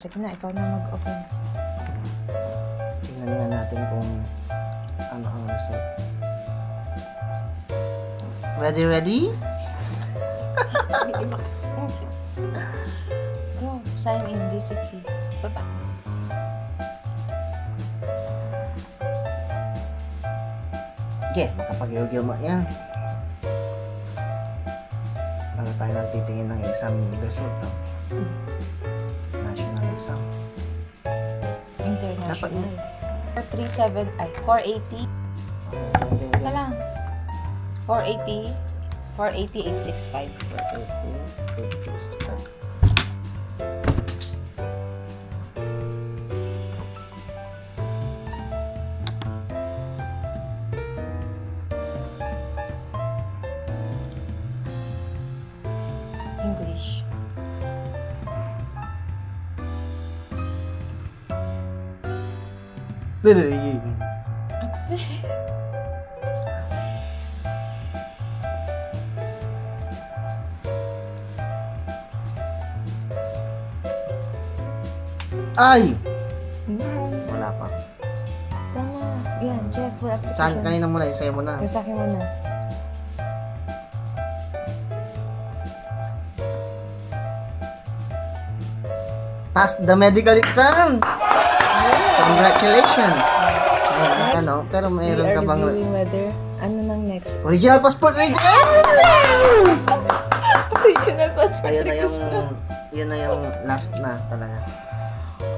Sige na, ikaw na mag-open. Tingnan nga natin kung ano ang result. Ready? Go, sign in GCP. Baba. Okay, makapag-review mo yan. Bago tayo nang titingin ng exam result. National exam. International. 437 ay 480. Ika lang. 480 865. 865. English. Aksi. Ay! Wala pa. Tama. Yan, check full Sa application. kanina muna, isayo mo na. Sa akin mo na. Pass the medical exam! Congratulations! Ayun, ano, pero mayroon ka bang... whether, ano nang next? Original passport request! Original passport Ayun na request na. yun na yung last na talaga.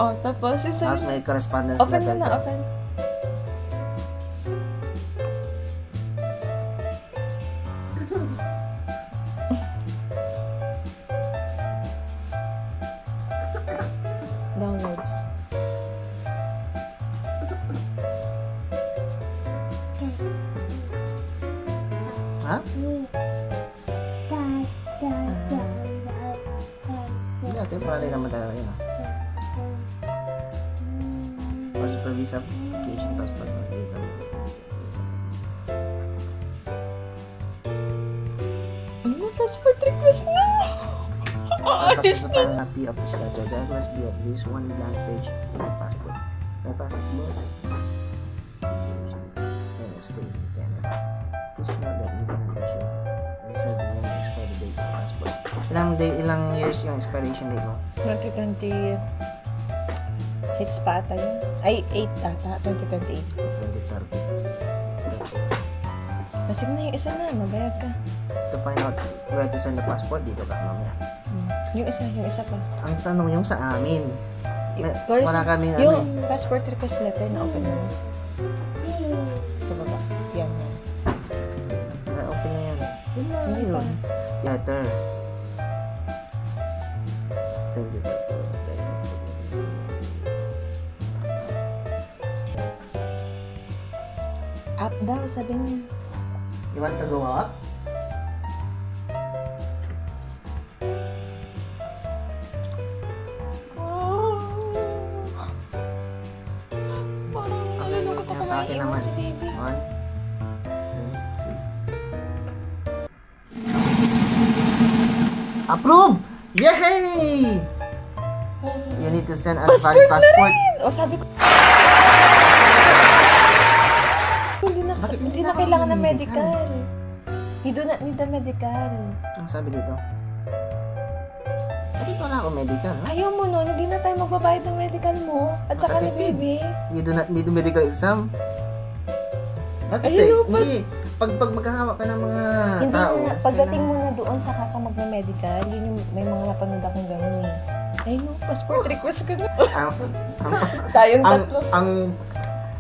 Oh, tapos yung sa'yo. Tapos may correspondence Open mo letter na, ka. open. Downloads. Ha? Hindi natin, pala naman tayo yun ah. Passport visa application, passport visa. Ano? Passport request na! Tapos na tayo na P of this letter. There must be at least one blank page in the passport. My passport board. Stay in Canada. Please note that you can issue reserve the name expiry date of passport. Ilang years yung expiration date mo? 2026 pa ata yun. Ay, 8 ata. 2028. 2030. Kasi na yung isa na. Mabayag ka. To find out where to send the passport, dito ka mamaya. Yung isa pa. Ang tanong yung sa amin. Wala kami yung passport request letter na open na. Sa baba. Yan. Na-open na yan. Hindi pa. Letter. Up daw, sabi niya. You want to go up? Parang nalulungkot ako sa akin naman. si baby. 1, 2, 3. Approve! Yay! You need to send us valid passport. O, sabi ko. Hindi na kailangan ng medical. You do not need the medical. Ang sabi dito? Bakit wala akong medical? Ha? Ayaw mo nun, hindi na tayo magbabayad ng medical mo. At saka ni baby. You do not need the medical exam? Bakit Ayun, Hindi. Pag maghahawak ka ng mga Hindi tao. na, pagdating mo na doon sa kaka magme-medical, yun yung may mga napanood akong gano'n eh. Ay no, passport request ko na. Tayong tatlo.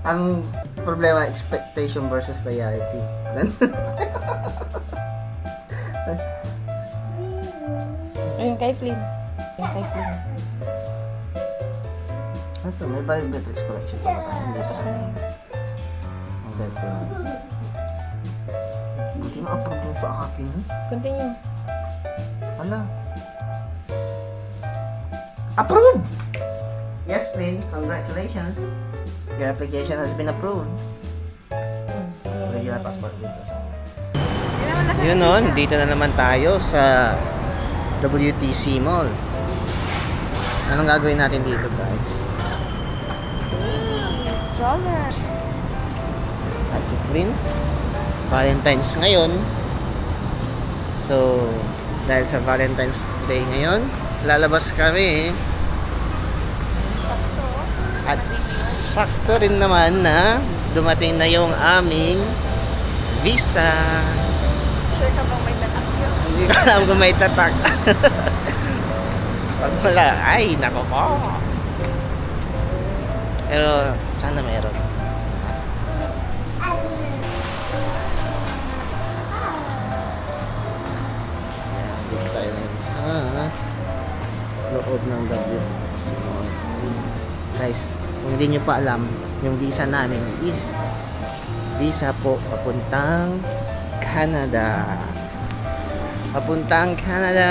Ang problema, expectation versus reality. Ayun kay Flynn. Ayun kay Flynn. Ito, may valid matrix collection. Tapos na yun. Ang beto. Hindi na-approve yung sa akin. Continue. Hala. Approve! Yes, please. Congratulations. Your application has been approved. Original passport dito sa yun nun, dito na naman tayo sa WTC Mall. Anong gagawin natin dito, guys? Stroller. Si Queen. Valentine's ngayon. So, dahil sa Valentine's Day ngayon, lalabas kami. Sakto. At sakto rin naman na dumating na yung aming visa. Sure ka bang may tatak yun? Hindi ko alam kung may tatak. Pag wala, ay, nako po. Pero, sana meron. Dito tayo ngayon sa loob ng WC Mall. Guys, kung hindi nyo pa alam, yung visa namin is visa po papuntang Canada. Papuntang Canada.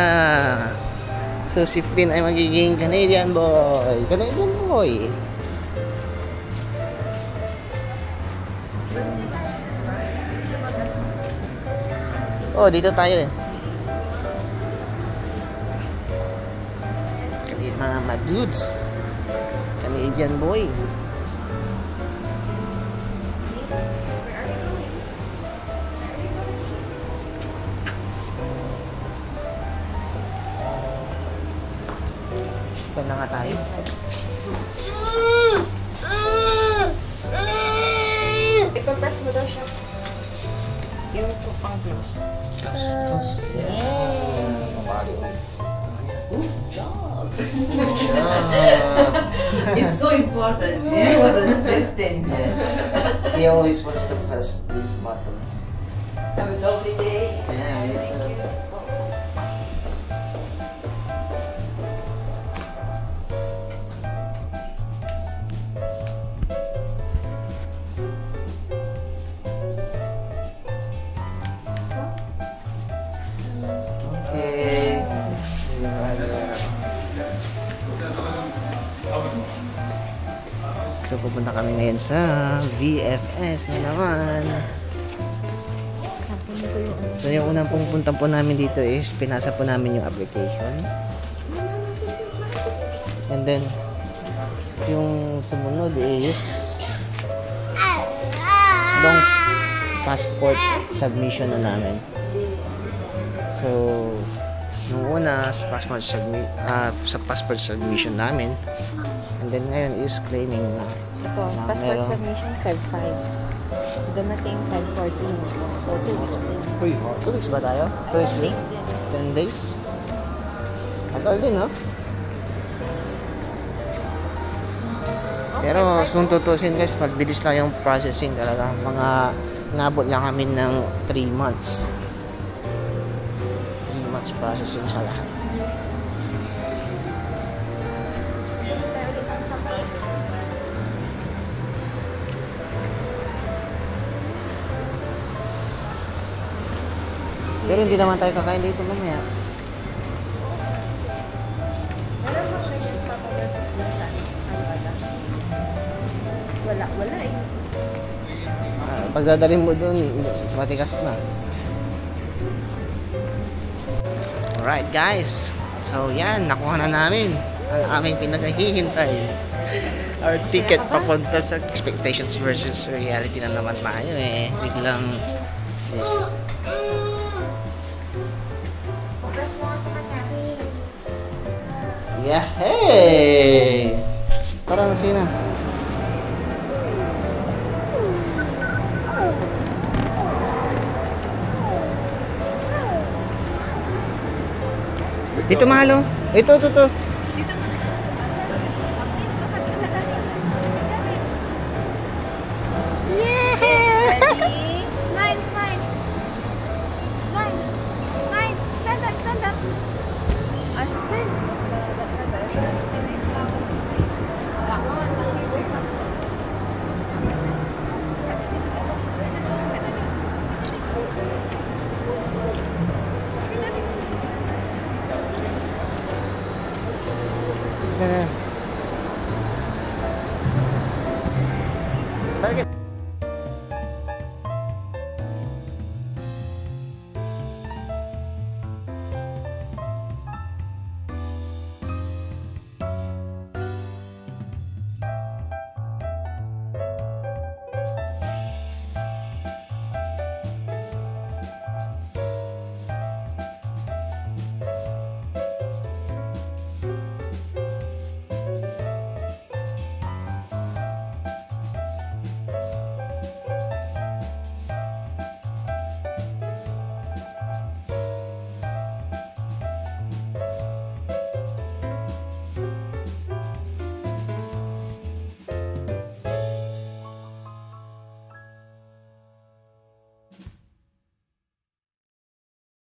So si Flynn ay magiging Canadian boy. Canadian boy. Oh, dito tayo eh. Mga madudes. Canadian boy. Saan na nga tayo? Ipapress mo daw siya. Yung pang close. Good job. It's so important. He was insisting. Yes. He always wants to press these buttons. Have a lovely day. Yeah, me too. Okay. So pupunta kami ngayon sa VFS na naman. So yung unang pupunta po namin dito is pinasa po namin yung application. And then yung sumunod is long passport submission na namin. So nung una sa passport submission namin, and then ngayon is claiming na Ito, passport submission 5/5. Dumating 5/14. So 2 weeks din. 2 weeks ba tayo? 2 weeks din? 10 days? Tagal din, no? Pero kung tutusin guys, pagbilis lang yung processing talaga. Mga nabot lang kami ng 3 months. 3 months processing sa lahat. Pero hindi naman tayo kakain dito mamaya. Wala eh. Pagdadalhin mo dun, matikas na. Alright guys. So yan, nakuha na namin ang aming pinaghihintay. Our ticket papunta sa expectations versus reality na naman tayo eh. Biglang yes. Yeah, hey! Parang sina. Dito mahalo. Ito.